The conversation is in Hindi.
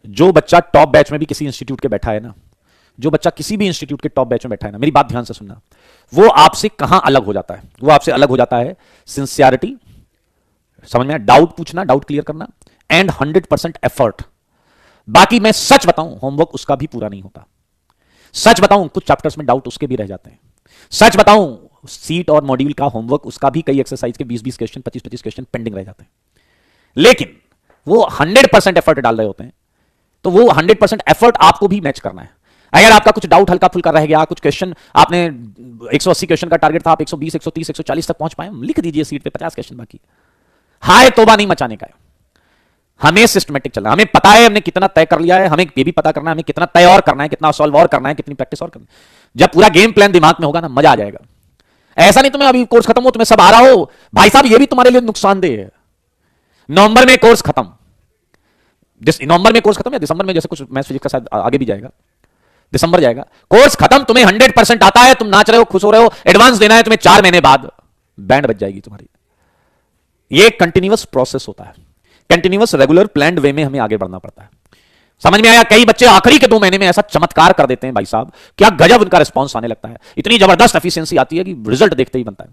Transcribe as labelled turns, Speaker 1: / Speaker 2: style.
Speaker 1: जो बच्चा टॉप बैच में भी किसी इंस्टीट्यूट के बैठा है ना, जो बच्चा किसी भी इंस्टीट्यूट के टॉप बैच में बैठा है ना, मेरी बात ध्यान से सुनना, वो आपसे कहां अलग हो जाता है? वो आपसे अलग हो जाता है सिंसियरिटी, समझ में, डाउट पूछना, डाउट क्लियर करना, एंड 100% एफर्ट। बाकी मैं सच बताऊं, होमवर्क उसका भी पूरा नहीं होता। सच बताऊं, कुछ चैप्टर्स में डाउट उसके भी रह जाते हैं। सच बताऊं, सीट और मॉड्यूल का होमवर्क उसका भी कई एक्सरसाइज के 20-20 क्वेश्चन, 25-25 क्वेश्चन पेंडिंग रह जाते हैं। लेकिन वो 100% एफर्ट डाल रहे होते हैं, तो वो 100% एफर्ट आपको भी मैच करना है। अगर आपका कुछ डाउट हल्का फुल्का रह गया, कुछ क्वेश्चन आपने 180 क्वेश्चन का टारगेट था, आप 120, 130, 140 तक पहुंच पाए, लिख दीजिए सीट पे 50 क्वेश्चन बाकी। हाय तोबा नहीं मचाने का है। हमें सिस्टमेटिक चलना, हमें पता है हमने कितना तय कर लिया है, हमें ये भी पता करना है हमें कितना तय और करना है, कितना सॉल्व और करना है, कितनी प्रैक्टिस और करना है। जब पूरा गेम प्लान दिमाग में होगा ना, मजा आ जाएगा। ऐसा नहीं तुम्हें अभी कोर्स खत्म हो, तुम्हें सब आ रहा हो, भाई साहब ये भी तुम्हारे लिए नुकसानदेह है। नवंबर में कोर्स खत्म, नवंबर में कोर्स खत्म या दिसंबर में, जैसे कुछ मैथ्स फिजिक्स का शायद आगे भी जाएगा, दिसंबर जाएगा कोर्स खत्म, तुम्हें 100% आता है, तुम नाच रहे हो, खुश हो रहे हो, एडवांस देना है तुम्हें 4 महीने बाद, बैंड बज जाएगी तुम्हारी। ये कंटिन्यूअस प्रोसेस होता है, कंटिन्यूअस रेगुलर प्लान्ड वे में हमें आगे बढ़ना पड़ता है। समझ में आया? कई बच्चे आखिरी के 2 महीने में ऐसा चमत्कार कर देते हैं भाई साहब, क्या गजब उनका रिस्पॉन्स आने लगता है, इतनी जबरदस्त एफिशिएंसी आती है कि रिजल्ट देखते ही बनता है।